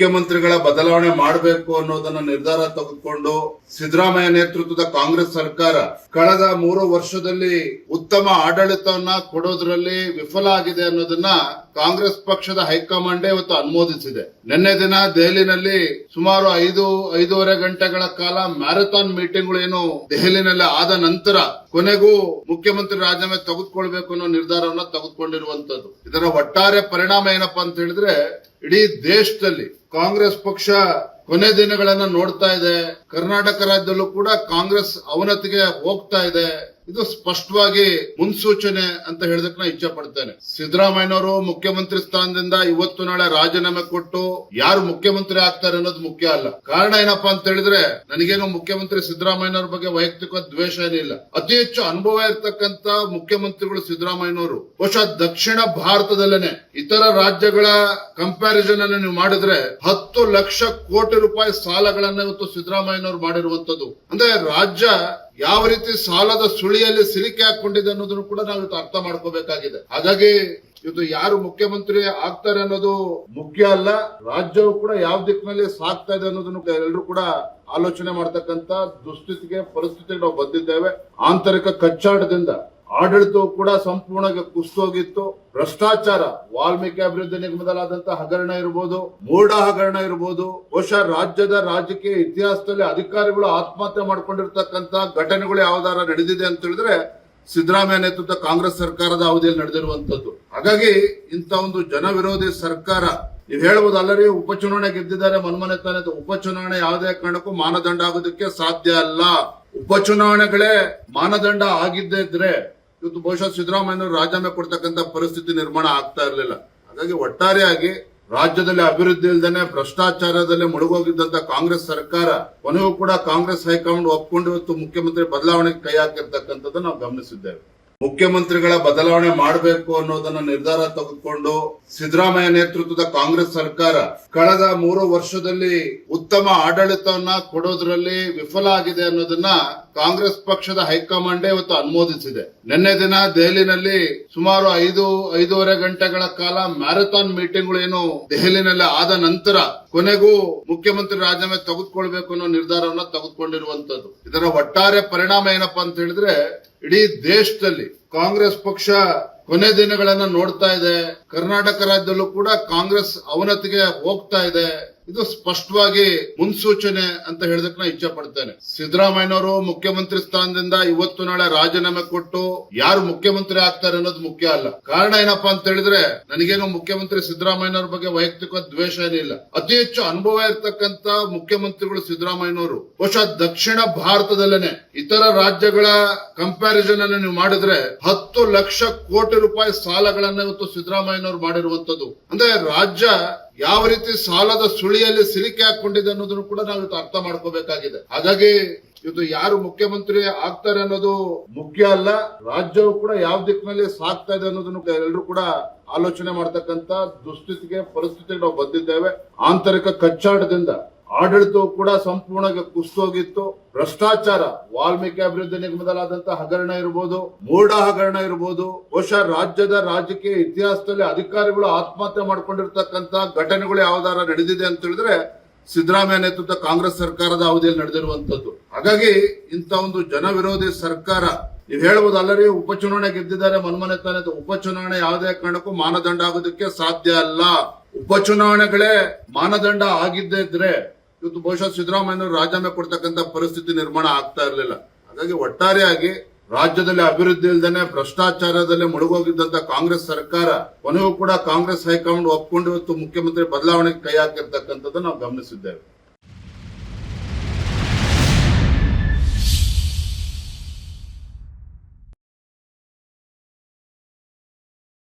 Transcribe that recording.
ಮುಖ್ಯಮಂತ್ರಿಗಳ ಬದಲಾವಣೆ ಮಾಡಬೇಕು ಅನ್ನೋದನ್ನ ನಿರ್ಧಾರ ತೆಗೆದುಕೊಂಡು ಸಿದ್ದರಾಮಯ್ಯ ನೇತೃತ್ವದ ಕಾಂಗ್ರೆಸ್ ಸರ್ಕಾರ ಕಳೆದ 3 ವರ್ಷದಲ್ಲಿ ಉತ್ತಮ ಆಡಳಿತವನ್ನ ಕೊಡೋದ್ರಲ್ಲಿ ವಿಫಲ ಆಗಿದೆ ಅನ್ನೋದನ್ನ ಕಾಂಗ್ರೆಸ್ ಪಕ್ಷದ ಹೈಕಮಾಂಡ್ ಇವತ್ತು ಅನುಮೋದಿಸಿದೆ. ನಿನ್ನೆ ದಿನ ದೆಹಲಿನಲ್ಲಿ ಸುಮಾರು 5-5.5 ಗಂಟೆಗಳ ಕಾಲ ಮ್ಯಾರಥಾನ್ ಮೀಟಿಂಗ್ಗಳು ಏನು ದೆಹಲಿನಲ್ಲಿ ಆದ ನಂತರ ಕೊನೆಗೂ ಮುಖ್ಯಮಂತ್ರಿ ರಾಜೀನಾಮೆ ತೆಗೆದುಕೊಳ್ಬೇಕು ಅನ್ನೋ ನಿರ್ಧಾರವನ್ನ ತೆಗೆದುಕೊಂಡಿರುವಂತದ್ದು. ಇದರ ಒಟ್ಟಾರೆ ಪರಿಣಾಮ ಏನಪ್ಪಾ ಅಂತ ಹೇಳಿದ್ರೆ ಇಡೀ ದೇಶದಲ್ಲಿ ಕಾಂಗ್ರೆಸ್ ಪಕ್ಷ ಕೊನೆ ದಿನಗಳನ್ನ ನೋಡ್ತಾ ಇದೆ. ಕರ್ನಾಟಕ ರಾಜ್ಯದಲ್ಲೂ ಕೂಡ ಕಾಂಗ್ರೆಸ್ ಅವನತಿಗೆ ಹೋಗ್ತಾ ಇದೆ. ಇದು ಸ್ಪಷ್ಟವಾಗಿ ಮುನ್ಸೂಚನೆ ಅಂತ ಹೇಳೋದಕ್ಕೆ ನಾನು ಇಚ್ಛೆ ಪಡ್ತೇನೆ. ಸಿದ್ದರಾಮಯ್ಯನವರು ಮುಖ್ಯಮಂತ್ರಿ ಸ್ಥಾನದಿಂದ ಇವತ್ತು ನಾಳೆ ರಾಜೀನಾಮೆ ಕೊಟ್ಟು ಯಾರು ಮುಖ್ಯಮಂತ್ರಿ ಆಗ್ತಾರೆ ಅನ್ನೋದು ಮುಖ್ಯ ಅಲ್ಲ. ಕಾರಣ ಏನಪ್ಪಾ ಅಂತ ಹೇಳಿದ್ರೆ ನನಗೇನು ಮುಖ್ಯಮಂತ್ರಿ ಸಿದ್ದರಾಮಯ್ಯನವ್ರ ಬಗ್ಗೆ ವೈಯಕ್ತಿಕ ದ್ವೇಷ ಏನಿಲ್ಲ. ಅತಿ ಹೆಚ್ಚು ಅನುಭವ ಇರತಕ್ಕಂತ ಮುಖ್ಯಮಂತ್ರಿಗಳು ಸಿದ್ದರಾಮಯ್ಯನವರು. ಬಹುಶಃ ದಕ್ಷಿಣ ಭಾರತದಲ್ಲೇನೆ ಇತರ ರಾಜ್ಯಗಳ ಕಂಪ್ಯಾರಿಸನ್ ಅನ್ನು ನೀವು ಮಾಡಿದ್ರೆ 10 ಲಕ್ಷ ಕೋಟಿ ರೂಪಾಯಿ ಸಾಲಗಳನ್ನ ಇವತ್ತು ಸಿದ್ದರಾಮಯ್ಯನವರು ಮಾಡಿರುವಂತದ್ದು. ಅಂದ್ರೆ ರಾಜ್ಯ ಯಾವ ರೀತಿ ಸಾಲದ ಸುಳಿಯಲ್ಲಿ ಸಿಲುಕಿ ಹಾಕೊಂಡಿದೆ ಅನ್ನೋದನ್ನು ಕೂಡ ನಾವು ಇವತ್ತು ಅರ್ಥ ಮಾಡ್ಕೋಬೇಕಾಗಿದೆ. ಹಾಗಾಗಿ ಇವತ್ತು ಯಾರು ಮುಖ್ಯಮಂತ್ರಿ ಆಗ್ತಾರೆ ಅನ್ನೋದು ಮುಖ್ಯ ಅಲ್ಲ. ರಾಜ್ಯವು ಕೂಡ ಯಾವ ದಿಕ್ಕಿನಲ್ಲಿ ಸಾಗ್ತಾ ಇದೆ ಅನ್ನೋದನ್ನು ಎಲ್ಲರೂ ಕೂಡ ಆಲೋಚನೆ ಮಾಡತಕ್ಕಂತ ಪರಿಸ್ಥಿತಿಗೆ ನಾವು ಬಂದಿದ್ದೇವೆ. ಆಂತರಿಕ ಕಚ್ಚಾಟದಿಂದ ಆಡಳಿತವು ಕೂಡ ಸಂಪೂರ್ಣವಾಗಿ ಕುಸಿದೋಗಿತ್ತು. ಭ್ರಷ್ಟಾಚಾರ, ವಾಲ್ಮೀಕಿ ಅಭಿವೃದ್ಧಿ ನಿಗಮದಲ್ಲಾದಂತಹ ಹಗರಣ ಇರಬಹುದು, ಮೂಡ ಹಗರಣ ಇರಬಹುದು. ಬಹುಶಃ ರಾಜ್ಯದ ರಾಜಕೀಯ ಇತಿಹಾಸದಲ್ಲಿ ಅಧಿಕಾರಿಗಳು ಆತ್ಮಹತ್ಯೆ ಮಾಡ್ಕೊಂಡಿರ್ತಕ್ಕಂತ ಘಟನೆಗಳು ಯಾವ್ದಾರ ನಡೆದಿದೆ ಅಂತ ಹೇಳಿದ್ರೆ ಸಿದ್ದರಾಮಯ್ಯ ನೇತೃತ್ವ ಕಾಂಗ್ರೆಸ್ ಸರ್ಕಾರದ ಅವಧಿಯಲ್ಲಿ ನಡೆದಿರುವಂತದ್ದು. ಹಾಗಾಗಿ ಇಂಥ ಒಂದು ಜನ ವಿರೋಧಿ ಸರ್ಕಾರ ನೀವು ಹೇಳ್ಬೋದು ಅಲ್ಲರಿ ಉಪಚುನಾವಣೆ ಗೆದ್ದಿದ್ದಾರೆ ಮನ್ಮನೆ ತಾನೆ. ಉಪಚುನಾವಣೆ ಯಾವುದೇ ಕಾರಣಕ್ಕೂ ಮಾನದಂಡ ಆಗೋದಕ್ಕೆ ಸಾಧ್ಯ ಅಲ್ಲ. ಉಪಚುನಾವಣೆಗಳೇ ಮಾನದಂಡ ಆಗಿದ್ದೇ ಇದ್ರೆ ಇವತ್ತು ಬಹುಶಃ ಸಿದ್ದರಾಮಯ್ಯನವರು ರಾಜೀನಾಮೆ ಕೊಡ್ತಕ್ಕಂತ ಪರಿಸ್ಥಿತಿ ನಿರ್ಮಾಣ ಆಗ್ತಾ ಇರಲಿಲ್ಲ. ಹಾಗಾಗಿ ಒಟ್ಟಾರೆಯಾಗಿ ರಾಜ್ಯದಲ್ಲಿ ಅಭಿವೃದ್ಧಿ ಇಲ್ದೇನೆ ಭ್ರಷ್ಟಾಚಾರದಲ್ಲಿ ಮುಳುಗೋಗಿದ್ದಂತ ಕಾಂಗ್ರೆಸ್ ಸರ್ಕಾರ ಕೊನೆಗೂ ಕೂಡ ಕಾಂಗ್ರೆಸ್ ಹೈಕಮಾಂಡ್ ಒಪ್ಕೊಂಡು ಇವತ್ತು ಮುಖ್ಯಮಂತ್ರಿ ಬದಲಾವಣೆಗೆ ಕೈ ಹಾಕಿರ್ತಕ್ಕಂಥದ್ದು ನಾವು ಗಮನಿಸಿದ್ದೇವೆ. ಮುಖ್ಯಮಂತ್ರಿಗಳ ಬದಲಾವಣೆ ಮಾಡಬೇಕು ಅನ್ನೋದನ್ನ ನಿರ್ಧಾರ ತೆಗೆದುಕೊಂಡು ಸಿದ್ದರಾಮಯ್ಯ ನೇತೃತ್ವದ ಕಾಂಗ್ರೆಸ್ ಸರ್ಕಾರ ಕಳೆದ 3 ವರ್ಷದಲ್ಲಿ ಉತ್ತಮ ಆಡಳಿತವನ್ನ ಕೊಡೋದ್ರಲ್ಲಿ ವಿಫಲ ಆಗಿದೆ ಅನ್ನೋದನ್ನ ಕಾಂಗ್ರೆಸ್ ಪಕ್ಷದ ಹೈಕಮಾಂಡ್ ಇವತ್ತು ಅನುಮೋದಿಸಿದೆ. ನಿನ್ನೆ ದಿನ ದೆಹಲಿನಲ್ಲಿ ಸುಮಾರು 5-5.5 ಗಂಟೆಗಳ ಕಾಲ ಮ್ಯಾರಥಾನ್ ಮೀಟಿಂಗ್ಗಳು ಏನು ದೆಹಲಿನಲ್ಲಿ ಆದ ನಂತರ ಕೊನೆಗೂ ಮುಖ್ಯಮಂತ್ರಿ ರಾಜೀನಾಮೆ ತೆಗೆದುಕೊಳ್ಬೇಕು ಅನ್ನೋ ನಿರ್ಧಾರವನ್ನ ತೆಗೆದುಕೊಂಡಿರುವಂತದ್ದು. ಇದರ ಒಟ್ಟಾರೆ ಪರಿಣಾಮ ಏನಪ್ಪಾ ಅಂತ ಹೇಳಿದ್ರೆ ಇಡೀ ದೇಶದಲ್ಲಿ ಕಾಂಗ್ರೆಸ್ ಪಕ್ಷ ಕೊನೆ ದಿನಗಳನ್ನ ನೋಡ್ತಾ ಇದೆ. ಕರ್ನಾಟಕ ರಾಜ್ಯದಲ್ಲೂ ಕೂಡ ಕಾಂಗ್ರೆಸ್ ಅವನತಿಗೆ ಹೋಗ್ತಾ ಇದೆ. ಇದು ಸ್ಪಷ್ಟವಾಗಿ ಮುನ್ಸೂಚನೆ ಅಂತ ಹೇಳೋದಕ್ಕೆ ನಾನು ಇಚ್ಛೆ ಪಡ್ತೇನೆ. ಸಿದ್ದರಾಮಯ್ಯನವರು ಮುಖ್ಯಮಂತ್ರಿ ಸ್ಥಾನದಿಂದ ಇವತ್ತು ನಾಳೆ ರಾಜೀನಾಮೆ ಕೊಟ್ಟು ಯಾರು ಮುಖ್ಯಮಂತ್ರಿ ಆಗ್ತಾರೆ ಅನ್ನೋದು ಮುಖ್ಯ ಅಲ್ಲ. ಕಾರಣ ಏನಪ್ಪಾ ಅಂತ ಹೇಳಿದ್ರೆ ನನಗೇನು ಮುಖ್ಯಮಂತ್ರಿ ಸಿದ್ದರಾಮಯ್ಯನವ್ರ ಬಗ್ಗೆ ವೈಯಕ್ತಿಕ ದ್ವೇಷ ಏನಿಲ್ಲ. ಅತಿ ಹೆಚ್ಚು ಅನುಭವ ಇರತಕ್ಕಂತ ಮುಖ್ಯಮಂತ್ರಿಗಳು ಸಿದ್ದರಾಮಯ್ಯನವರು. ಬಹುಶಃ ದಕ್ಷಿಣ ಭಾರತದಲ್ಲೇನೆ ಇತರ ರಾಜ್ಯಗಳ ಕಂಪ್ಯಾರಿಸನ್ ಅನ್ನು ನೀವು ಮಾಡಿದ್ರೆ 10 ಲಕ್ಷ ಕೋಟಿ ರೂಪಾಯಿ ಸಾಲಗಳನ್ನ ಇವತ್ತು ಸಿದ್ದರಾಮಯ್ಯನವರು ಮಾಡಿರುವಂತದ್ದು. ಅಂದ್ರೆ ರಾಜ್ಯ ಯಾವ ರೀತಿ ಸಾಲದ ಸುಳಿಯಲ್ಲಿ ಸಿಲುಕಿ ಹಾಕೊಂಡಿದೆ ಅನ್ನೋದನ್ನು ಕೂಡ ನಾವು ಇವತ್ತು ಅರ್ಥ ಮಾಡ್ಕೋಬೇಕಾಗಿದೆ. ಹಾಗಾಗಿ ಇವತ್ತು ಯಾರು ಮುಖ್ಯಮಂತ್ರಿ ಆಗ್ತಾರೆ ಅನ್ನೋದು ಮುಖ್ಯ ಅಲ್ಲ. ರಾಜ್ಯವು ಕೂಡ ಯಾವ ದಿಕ್ಕಿನಲ್ಲಿ ಸಾಗ್ತಾ ಇದೆ ಅನ್ನೋದನ್ನು ಎಲ್ಲರೂ ಕೂಡ ಆಲೋಚನೆ ಮಾಡತಕ್ಕಂತ ಪರಿಸ್ಥಿತಿಗೆ ನಾವು ಬಂದಿದ್ದೇವೆ. ಆಂತರಿಕ ಕಚ್ಚಾಟದಿಂದ ಆಡಳಿತವು ಕೂಡ ಸಂಪೂರ್ಣವಾಗಿ ಕುಸಿದೋಗಿತ್ತು. ಭ್ರಷ್ಟಾಚಾರ, ವಾಲ್ಮೀಕಿ ಅಭಿವೃದ್ಧಿ ನಿಗಮದಲ್ಲಾದಂತಹ ಹಗರಣ ಇರಬಹುದು, ಮೂಡ ಹಗರಣ ಇರಬಹುದು. ಬಹುಶಃ ರಾಜ್ಯದ ರಾಜಕೀಯ ಇತಿಹಾಸದಲ್ಲಿ ಅಧಿಕಾರಿಗಳು ಆತ್ಮಹತ್ಯೆ ಮಾಡ್ಕೊಂಡಿರ್ತಕ್ಕಂತ ಘಟನೆಗಳು ಯಾವ್ದಾರ ನಡೆದಿದೆ ಅಂತ ಹೇಳಿದ್ರೆ ಸಿದ್ದರಾಮಯ್ಯ ನೇತೃತ್ವ ಕಾಂಗ್ರೆಸ್ ಸರ್ಕಾರದ ಅವಧಿಯಲ್ಲಿ ನಡೆದಿರುವಂತದ್ದು. ಹಾಗಾಗಿ ಇಂಥ ಒಂದು ಜನ ವಿರೋಧಿ ಸರ್ಕಾರ ನೀವು ಹೇಳ್ಬೋದು ಅಲ್ಲರಿ ಉಪಚುನಾವಣೆ ಗೆದ್ದಿದ್ದಾರೆ ಮನ್ಮನೆ ತಾನೆ. ಉಪಚುನಾವಣೆ ಯಾವುದೇ ಕಾರಣಕ್ಕೂ ಮಾನದಂಡ ಆಗೋದಕ್ಕೆ ಸಾಧ್ಯ ಅಲ್ಲ. ಉಪಚುನಾವಣೆಗಳೇ ಮಾನದಂಡ ಆಗಿದ್ದೇ ಇದ್ರೆ ಇವತ್ತು ಬಹುಶಃ ಸಿದ್ದರಾಮಯ್ಯನವರು ರಾಜೀನಾಮೆ ಕೊಡ್ತಕ್ಕಂತ ಪರಿಸ್ಥಿತಿ ನಿರ್ಮಾಣ ಆಗ್ತಾ ಇರಲಿಲ್ಲ. ಹಾಗಾಗಿ ಒಟ್ಟಾರೆಯಾಗಿ ರಾಜ್ಯದಲ್ಲಿ ಅಭಿವೃದ್ಧಿ ಇಲ್ದೇನೆ ಭ್ರಷ್ಟಾಚಾರದಲ್ಲಿ ಮುಳುಗೋಗಿದ್ದಂತ ಕಾಂಗ್ರೆಸ್ ಸರ್ಕಾರ ಕೊನೆಗೂ ಕೂಡ ಕಾಂಗ್ರೆಸ್ ಹೈಕಮಾಂಡ್ ಒಪ್ಕೊಂಡು ಇವತ್ತು ಮುಖ್ಯಮಂತ್ರಿ ಬದಲಾವಣೆಗೆ ಕೈ ಹಾಕಿರ್ತಕ್ಕಂಥದ್ದು ನಾವು ಗಮನಿಸಿದ್ದೇವೆ.